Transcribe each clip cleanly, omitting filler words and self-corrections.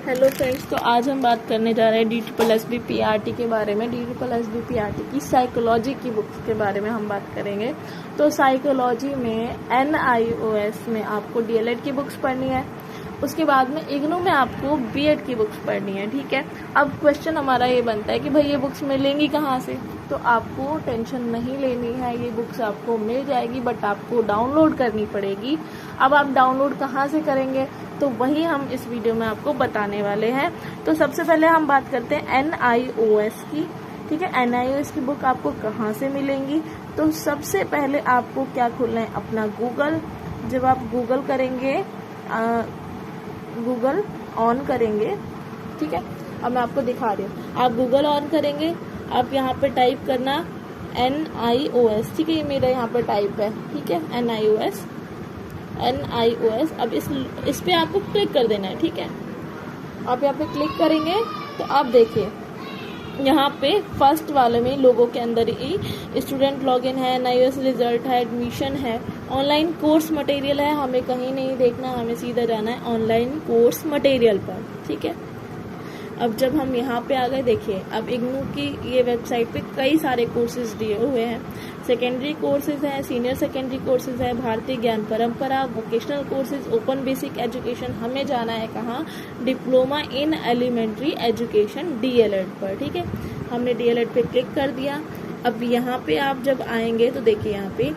Hello friends, तो आज हम बात करने जा रहे हैं DSSB PRT के बारे में। DSSB PRT की साइकोलॉजी की बुक्स के बारे में हम बात करेंगे। तो साइकोलॉजी में NIOS में आपको DLED की बुक्स पढ़नी है, उसके बाद में इग्नू में आपको BEd की बुक्स पढ़नी है। ठीक है, अब क्वेश्चन हमारा ये बनता है कि भाई ये बुक्स मिलेंगी कहाँ से। तो आपको टेंशन नहीं लेनी है, ये बुक्स आपको मिल जाएगी, बट आपको डाउनलोड करनी पड़ेगी। अब आप डाउनलोड कहाँ से करेंगे तो वही हम इस वीडियो में आपको बताने वाले हैं। तो सबसे पहले हम बात करते हैं NIOS की। ठीक है, NIOS की बुक आपको कहाँ से मिलेंगी। तो सबसे पहले आपको क्या खोलना है, अपना गूगल। जब आप गूगल करेंगे, गूगल ऑन करेंगे, ठीक है, अब मैं आपको दिखा रही हूँ। आप गूगल ऑन करेंगे, आप यहाँ पे टाइप करना NIOS। ठीक है, ये मेरा यहाँ पे टाइप है। ठीक है, NIOS। अब इस पे आपको क्लिक कर देना है। ठीक है, आप यहाँ पे क्लिक करेंगे तो आप देखिए यहाँ पे फर्स्ट वाले में लोगों के अंदर ही स्टूडेंट लॉगिन है, NIOS रिजल्ट है, एडमिशन है, ऑनलाइन कोर्स मटेरियल है। हमें कहीं नहीं देखना, हमें सीधा जाना है ऑनलाइन कोर्स मटेरियल पर। ठीक है, अब जब हम यहाँ पे आ गए, देखिए अब इग्नू की ये वेबसाइट पे कई सारे कोर्सेज दिए हुए हैं। सेकेंडरी कोर्सेज हैं, सीनियर सेकेंडरी कोर्सेज है, भारतीय ज्ञान परंपरा, vocational courses, open basic education. हमें जाना है कहाँ, diploma in elementary education DLED पर। ठीक है, हमने DLED पे क्लिक कर दिया। अब यहाँ पे आप जब आएंगे तो देखिए यहाँ पे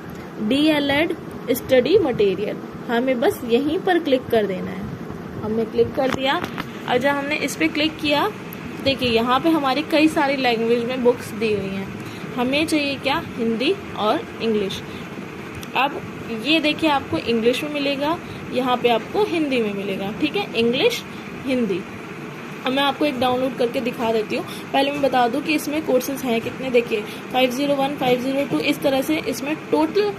DLED स्टडी मटेरियल, हमें बस यहीं पर क्लिक कर देना है। हमने क्लिक कर दिया और जब हमने इस पर क्लिक किया, देखिए यहाँ पे हमारी कई सारी लैंग्वेज में बुक्स दी हुई हैं। हमें चाहिए क्या, हिंदी और इंग्लिश। अब ये देखिए आपको इंग्लिश में मिलेगा, यहाँ पे आपको हिंदी में मिलेगा। ठीक है, इंग्लिश हिंदी। अब मैं आपको एक डाउनलोड करके दिखा देती हूँ। पहले मैं बता दूँ कि इसमें कोर्सेज हैं कितने। देखिए 501, 502 इस तरह से इसमें टोटल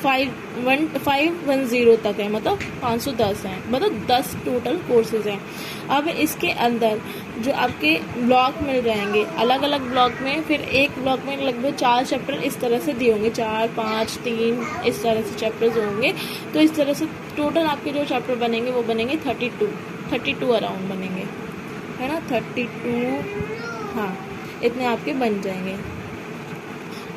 510 तक है, मतलब 510 है, मतलब 10 टोटल कोर्सेज हैं। अब इसके अंदर जो आपके ब्लॉक मिल जाएंगे, अलग अलग ब्लॉक में, फिर एक ब्लॉक में लगभग 4 चैप्टर इस तरह से दिए होंगे, 4, 5, 3 इस तरह से चैप्टर्स होंगे। तो इस तरह से टोटल आपके जो चैप्टर बनेंगे वो बनेंगे 32 अराउंड बनेंगे, है ना, 32, हाँ इतने आपके बन जाएंगे।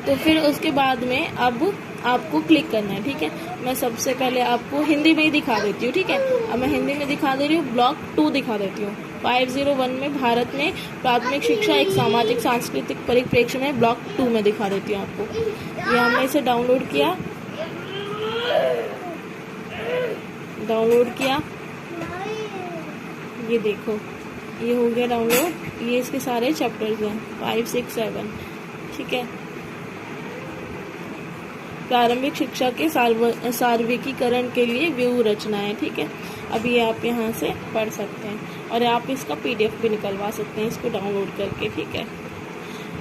तो फिर उसके बाद में अब आपको क्लिक करना है। ठीक है, मैं सबसे पहले आपको हिंदी में ही दिखा देती हूँ। ठीक है, अब मैं हिंदी में दिखा दे रही हूँ, ब्लॉक 2 दिखा देती हूँ। 501 में भारत में प्राथमिक शिक्षा एक सामाजिक सांस्कृतिक परिप्रेक्ष्य में ब्लॉक 2 में दिखा देती हूँ आपको। ये हमने इसे डाउनलोड किया, ये देखो ये हो गया डाउनलोड। ये इसके सारे चैप्टर्स हैं 5, 6, 7। ठीक है, प्रारंभिक शिक्षा के सार्वत्रिकीकरण के लिए व्यू रचना है। ठीक है, अब ये आप यहाँ से पढ़ सकते हैं और आप इसका PDF भी निकलवा सकते हैं इसको डाउनलोड करके। ठीक है,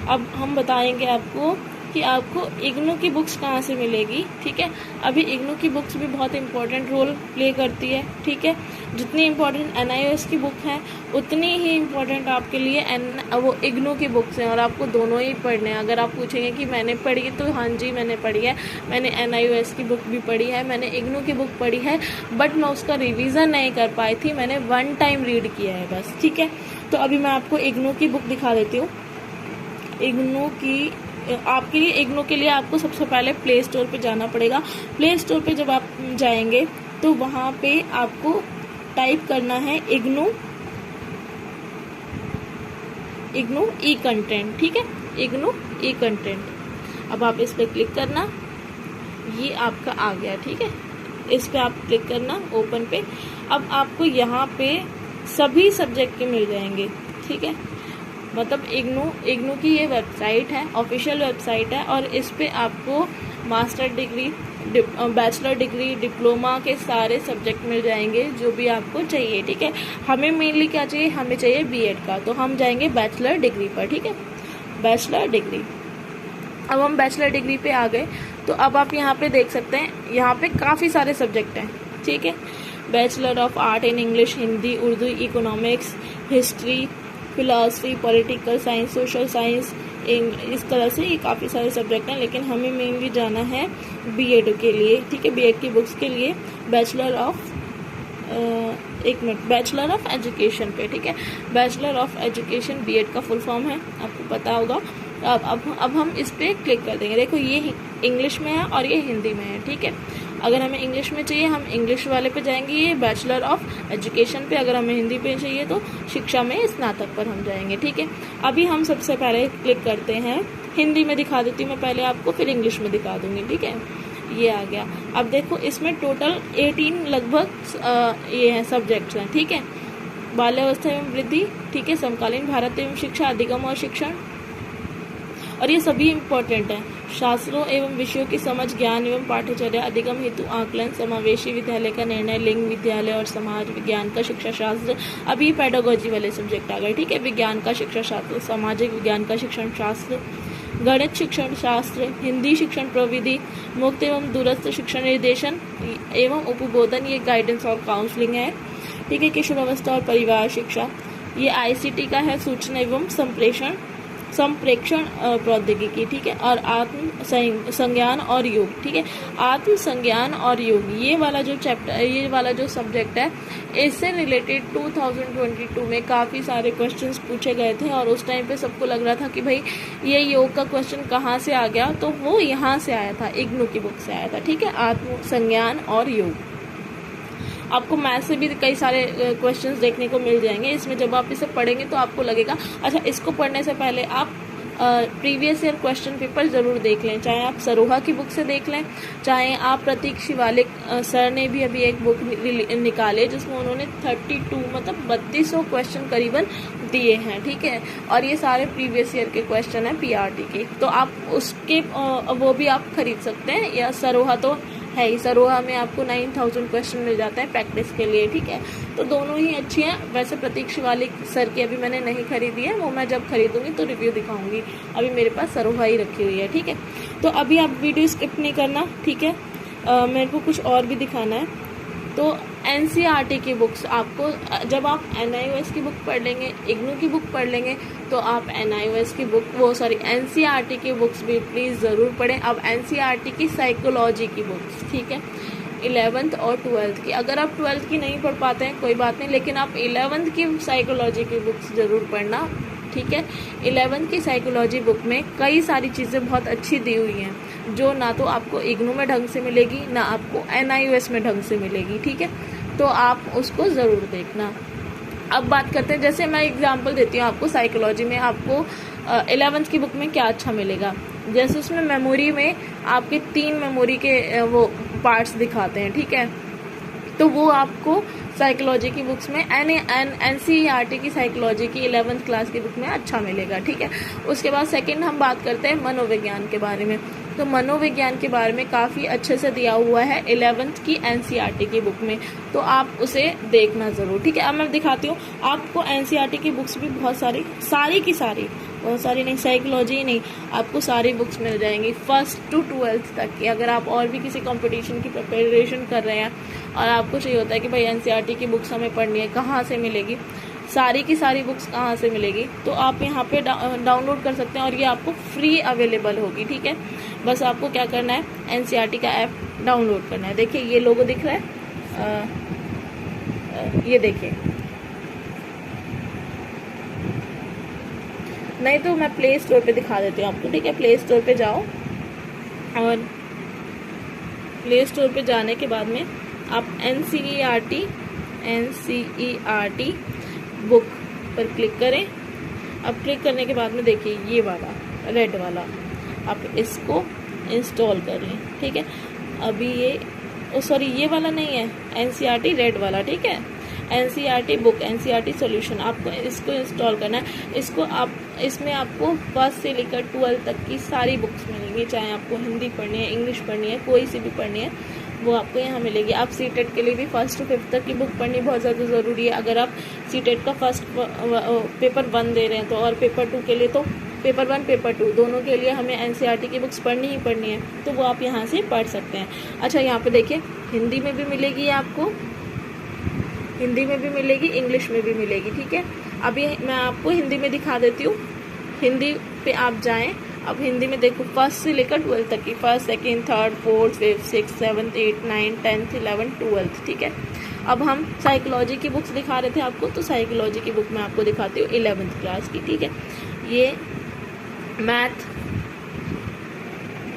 अब हम बताएंगे आपको कि आपको इग्नू की बुक्स कहाँ से मिलेगी। ठीक है, अभी इग्नू की बुक्स भी बहुत इंपॉर्टेंट रोल प्ले करती है। ठीक है, जितनी इम्पोर्टेंट NIOS की बुक है उतनी ही इम्पोर्टेंट आपके लिए वो इग्नू की बुक्स हैं, और आपको दोनों ही पढ़ने हैं। अगर आप पूछेंगे कि मैंने पढ़ी है, तो हाँ जी मैंने पढ़ी है, मैंने NIOS की बुक भी पढ़ी है, मैंने इग्नू की बुक पढ़ी है, बट मैं उसका रिविज़न नहीं कर पाई थी, मैंने 1 टाइम रीड किया है बस। ठीक है, तो अभी मैं आपको इग्नू की बुक दिखा देती हूँ। इग्नू की आपके लिए, इग्नू के लिए आपको सबसे पहले प्ले स्टोर पे जाना पड़ेगा। प्ले स्टोर पे जब आप जाएंगे तो वहाँ पे आपको टाइप करना है इग्नू ई कंटेंट। ठीक है, इग्नू ई कंटेंट। अब आप इस पे क्लिक करना, ये आपका आ गया। ठीक है, इस पे आप क्लिक करना, ओपन पे। अब आपको यहाँ पे सभी सब्जेक्ट के मिल जाएंगे। ठीक है, मतलब इग्नू की ये वेबसाइट है, ऑफिशियल वेबसाइट है, और इस पे आपको master degree, bachelor degree, diploma के सारे सब्जेक्ट मिल जाएंगे जो भी आपको चाहिए। ठीक है, हमें मेनली क्या चाहिए, हमें चाहिए BEd का, तो हम जाएंगे बैचलर डिग्री पर। ठीक है, बैचलर डिग्री। अब हम बैचलर डिग्री पे आ गए, तो अब आप यहाँ पे देख सकते हैं, यहाँ पे काफ़ी सारे सब्जेक्ट हैं। ठीक है, bachelor of art in English, Hindi, Urdu, economics, history, philosophy, political science, social science, इस तरह से ये काफ़ी सारे सब्जेक्ट हैं, लेकिन हमें मेनली जाना है BEd के लिए। ठीक है, BEd की बुक्स के लिए बैचलर ऑफ एक मिनट, बैचलर ऑफ एजुकेशन पे, ठीक है। बैचलर ऑफ एजुकेशन बीएड का फुल फॉर्म है, आपको पता होगा। अब हम इस पर क्लिक कर देंगे। देखो ये इंग्लिश में है और ये हिंदी में है, ठीक है। अगर हमें इंग्लिश में चाहिए हम इंग्लिश वाले पे जाएंगे, ये बैचलर ऑफ एजुकेशन पे। अगर हमें हिंदी पे चाहिए तो शिक्षा में स्नातक पर हम जाएंगे, ठीक है। अभी हम सबसे पहले क्लिक करते हैं, हिंदी में दिखा देती हूँ मैं पहले आपको, फिर इंग्लिश में दिखा दूंगी, ठीक है। ये आ गया। अब देखो इसमें टोटल 18 लगभग ये हैं सब्जेक्ट्स हैं, ठीक है। बाल्यावस्था एवं वृद्धि, ठीक है। समकालीन भारत एवं शिक्षा, अधिगम और शिक्षण, और ये सभी इम्पोर्टेंट हैं। शास्त्रों एवं विषयों की समझ, ज्ञान एवं पाठ्यचर्या, अधिगम हेतु आकलन, समावेशी विद्यालय का निर्णय, लिंग विद्यालय और समाज विज्ञान का शिक्षा शास्त्र। अभी पेडागोजी वाले सब्जेक्ट आ गए, ठीक है। विज्ञान का शिक्षा शास्त्र, सामाजिक विज्ञान का शिक्षण शास्त्र, गणित शिक्षण शास्त्र, हिंदी शिक्षण प्रविधि, मुक्त एवं दूरस्थ शिक्षण निर्देशन एवं उपबोधन, ये गाइडेंस और काउंसलिंग है, ठीक है। किशोरावस्था और परिवार शिक्षा, ये आईसीटी का है, सूचना एवं संप्रेक्षण प्रौद्योगिकी, ठीक है। और आत्म संज्ञान और योग, ठीक है। आत्म संज्ञान और योग, ये वाला जो चैप्टर, ये वाला जो सब्जेक्ट है, इससे रिलेटेड 2022 में काफ़ी सारे क्वेश्चंस पूछे गए थे और उस टाइम पे सबको लग रहा था कि भाई ये योग का क्वेश्चन कहाँ से आ गया, तो वो यहाँ से आया था, इग्नू की बुक से आया था, ठीक है। आत्म संज्ञान और योग। आपको मैथ से भी कई सारे क्वेश्चंस देखने को मिल जाएंगे इसमें। जब आप इसे पढ़ेंगे तो आपको लगेगा, अच्छा इसको पढ़ने से पहले आप प्रीवियस ईयर क्वेश्चन पेपर ज़रूर देख लें, चाहे आप सरोहा की बुक से देख लें, चाहे आप प्रतीक शिवालिक सर ने भी अभी एक बुक निकाले जिसमें उन्होंने 32 मतलब 3200 क्वेश्चन करीबन दिए हैं, ठीक है। और ये सारे प्रीवियस ईयर के क्वेश्चन हैं पीआरटी के, तो आप उसके वो भी आप खरीद सकते हैं। या सरोहा तो है ही, सरोहा में आपको 9000 क्वेश्चन मिल जाते हैं प्रैक्टिस के लिए, ठीक है। तो दोनों ही अच्छी हैं। वैसे प्रतीक शिवालिक सर की अभी मैंने नहीं खरीदी है, वो मैं जब खरीदूंगी तो रिव्यू दिखाऊंगी। अभी मेरे पास सरोहा ही रखी हुई है, ठीक है। तो अभी आप वीडियो स्किप नहीं करना, ठीक है। मेरे को कुछ और भी दिखाना है। तो एनसीईआरटी की बुक्स आपको, जब आप एनआईओएस की बुक पढ़ लेंगे, इग्नू की बुक पढ़ लेंगे, तो आप एनआईओएस की बुक एनसीईआरटी की बुक्स भी प्लीज़ ज़रूर पढ़ें। अब एनसीईआरटी की साइकोलॉजी की बुक्स, ठीक है, 11th और 12th की। अगर आप 12th की नहीं पढ़ पाते हैं कोई बात नहीं, लेकिन आप 11th की साइकोलॉजी की बुक्स ज़रूर पढ़ना, ठीक है। 11th की साइकोलॉजी बुक में कई सारी चीज़ें बहुत अच्छी दी हुई हैं, जो ना तो आपको इग्नू में ढंग से मिलेगी, ना आपको एनआईओएस में ढंग से मिलेगी, ठीक है। तो आप उसको ज़रूर देखना। अब बात करते हैं, जैसे मैं एग्जांपल देती हूँ आपको, साइकोलॉजी में आपको 11th की बुक में क्या अच्छा मिलेगा। जैसे उसमें मेमोरी में आपके 3 मेमोरी के वो पार्ट्स दिखाते हैं, ठीक है। तो वो आपको साइकोलॉजी की बुक्स में एनसीईआरटी की साइकोलॉजी की 11th क्लास की बुक में अच्छा मिलेगा, ठीक है। उसके बाद सेकंड हम बात करते हैं मनोविज्ञान के बारे में। तो मनोविज्ञान के बारे में काफ़ी अच्छे से दिया हुआ है 11th की एनसीईआरटी की बुक में, तो आप उसे देखना ज़रूर, ठीक है। अब मैं दिखाती हूँ आपको एनसीईआरटी की बुक्स भी बहुत सारी की सारी, बहुत सारी नहीं, साइकोलॉजी नहीं, आपको सारी बुक्स मिल जाएंगी 1st to 12th तक की। अगर आप और भी किसी कंपटीशन की प्रिपरेशन कर रहे हैं और आपको चाहिए होता है कि भाई एनसीईआरटी की बुक्स हमें पढ़नी है, कहाँ से मिलेगी, सारी की सारी बुक्स कहाँ से मिलेगी, तो आप यहाँ पे डाउनलोड कर सकते हैं और ये आपको फ्री अवेलेबल होगी, ठीक है। बस आपको क्या करना है, एनसीईआरटी का ऐप डाउनलोड करना है। देखिए ये लोगो दिख रहा है, ये देखिए, नहीं तो मैं प्ले स्टोर पे दिखा देती हूँ आपको, ठीक है। प्ले स्टोर पे जाओ और प्ले स्टोर पे जाने के बाद में आप एनसीईआरटी बुक पर क्लिक करें। अब क्लिक करने के बाद में देखिए ये वाला रेड वाला, आप इसको इंस्टॉल कर लें, ठीक है। अभी ये सॉरी ये वाला नहीं है, एनसीईआरटी रेड वाला, ठीक है। एनसीईआरटी बुक, एनसीईआरटी सॉल्यूशन, आपको इसको इंस्टॉल करना है। इसको आप, इसमें आपको 1st से लेकर 12th तक की सारी बुक्स मिलेंगी, चाहे आपको हिंदी पढ़नी है, इंग्लिश पढ़नी है, कोई सी भी पढ़नी है, वो आपको यहाँ मिलेगी। आप सीटेट के लिए भी 1st to 5th तक की बुक पढ़नी बहुत ज़्यादा ज़रूरी है। अगर आप सीटेट का पेपर 1 दे रहे हैं तो, और पेपर 2 के लिए, तो पेपर 1 पेपर 2 दोनों के लिए हमें एनसीईआरटी की बुक्स पढ़नी ही पढ़नी है, तो वो आप यहाँ से पढ़ सकते हैं। अच्छा यहाँ पे देखिए हिंदी में भी मिलेगी आपको, हिंदी में भी मिलेगी, इंग्लिश में भी मिलेगी, ठीक है। अभी मैं आपको हिंदी में दिखा देती हूँ। हिंदी पे आप जाएं, अब हिंदी में देखो फर्स्ट से लेकर 12th तक की, first second third fourth fifth six seventh eight nine 10th 11th 12th, ठीक है। अब हम साइकोलॉजी की बुक्स दिखा रहे थे आपको, तो साइकोलॉजी की बुक मैं आपको दिखाती हूँ 11th क्लास की, ठीक है। ये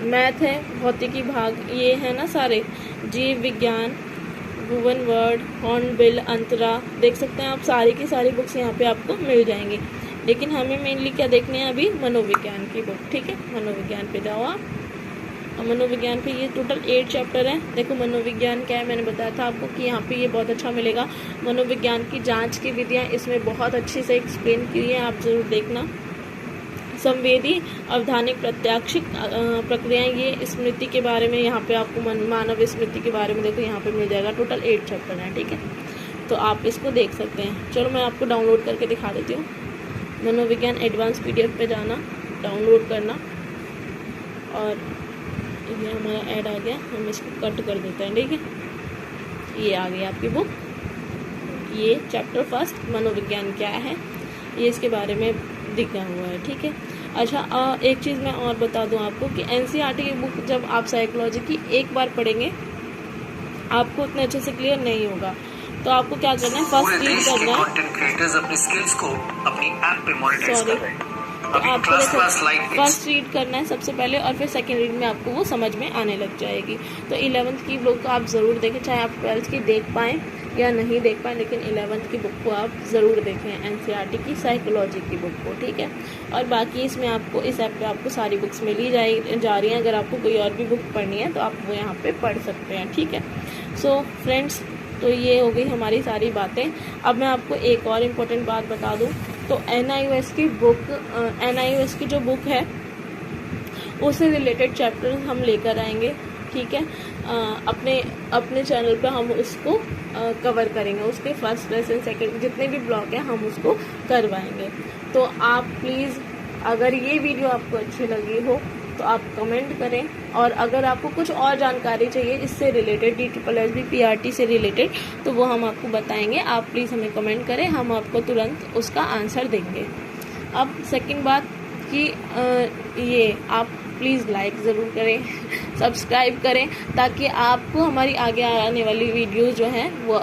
मैथ है, भौतिकी भाग ये है ना सारे, जीव विज्ञान, भुवन वर्ड, हॉर्नबिल, अंतरा, देख सकते हैं आप सारी की सारी बुक्स यहाँ पे आपको मिल जाएंगी। लेकिन हमें मेनली क्या देखने हैं अभी, मनोविज्ञान की बुक, ठीक है। मनोविज्ञान पे जाओ आप, मनोविज्ञान पे ये टोटल 8 चैप्टर हैं। देखो मनोविज्ञान क्या है, मैंने बताया था आपको कि यहाँ पे ये बहुत अच्छा मिलेगा। मनोविज्ञान की जांच की विधियाँ इसमें बहुत अच्छे से एक्सप्लेन की है, आप ज़रूर देखना। संवेदी अवधानिक प्रत्याक्षिक प्रक्रियाएं, ये स्मृति के बारे में यहाँ पे आपको मानव स्मृति के बारे में देखो यहाँ पे मिल जाएगा। टोटल 8 चैप्टर हैं, ठीक है, तो आप इसको देख सकते हैं। चलो मैं आपको डाउनलोड करके दिखा देती हूँ। मनोविज्ञान एडवांस PDF पे जाना, डाउनलोड करना, और ये हमारा ऐड आ गया, हम इसको कट कर देते हैं, ठीक है। ये आ गई आपकी बुक, ये चैप्टर फर्स्ट मनोविज्ञान क्या है ये इसके बारे में दिखा हुआ है, ठीक है। अच्छा एक चीज़ मैं और बता दूं आपको कि NCERT की बुक जब आप साइकोलॉजी की एक बार पढ़ेंगे आपको उतने अच्छे से क्लियर नहीं होगा, तो आपको क्या करना है, फर्स्ट रीड करना है। कंटेंट क्रिएटर्स अपने स्किल्स को अपनी ऐप पे मोनेटाइज कर रहे हैं। तो आपको देखो फर्स्ट रीड करना है सबसे पहले, और फिर सेकंड रीड में आपको वो समझ में आने लग जाएगी। तो 11th की बुक आप ज़रूर देखें, चाहे आप 12th की देख पाएँ या नहीं देख पाएँ, लेकिन 11th की बुक को आप ज़रूर देखें, NCERT की साइकोलॉजी की बुक को, ठीक है। और बाकी इसमें आपको इस ऐप पे आपको सारी बुक्स मिली जा रही हैं। अगर आपको कोई और भी बुक पढ़नी है तो आप वो यहाँ पे पढ़ सकते हैं, ठीक है। सो फ्रेंड्स, तो ये हो गई हमारी सारी बातें। अब मैं आपको एक और इम्पोर्टेंट बात बता दूँ, तो NIOS की बुक, NIOS की जो बुक है उससे रिलेटेड चैप्टर हम लेकर आएंगे, ठीक है। अपने चैनल पे हम उसको कवर करेंगे, उसके फर्स्ट लेसन सेकंड जितने भी ब्लॉग हैं हम उसको करवाएंगे। तो आप प्लीज़, अगर ये वीडियो आपको अच्छी लगी हो तो आप कमेंट करें, और अगर आपको कुछ और जानकारी चाहिए इससे रिलेटेड, DSSB PRT से रिलेटेड, तो वो हम आपको बताएंगे। आप प्लीज़ हमें कमेंट करें, हम आपको तुरंत उसका आंसर देंगे। अब सेकंड बात कि ये आप प्लीज़ लाइक ज़रूर करें, सब्सक्राइब करें, ताकि आपको हमारी आगे आने वाली वीडियोज़ जो हैं वो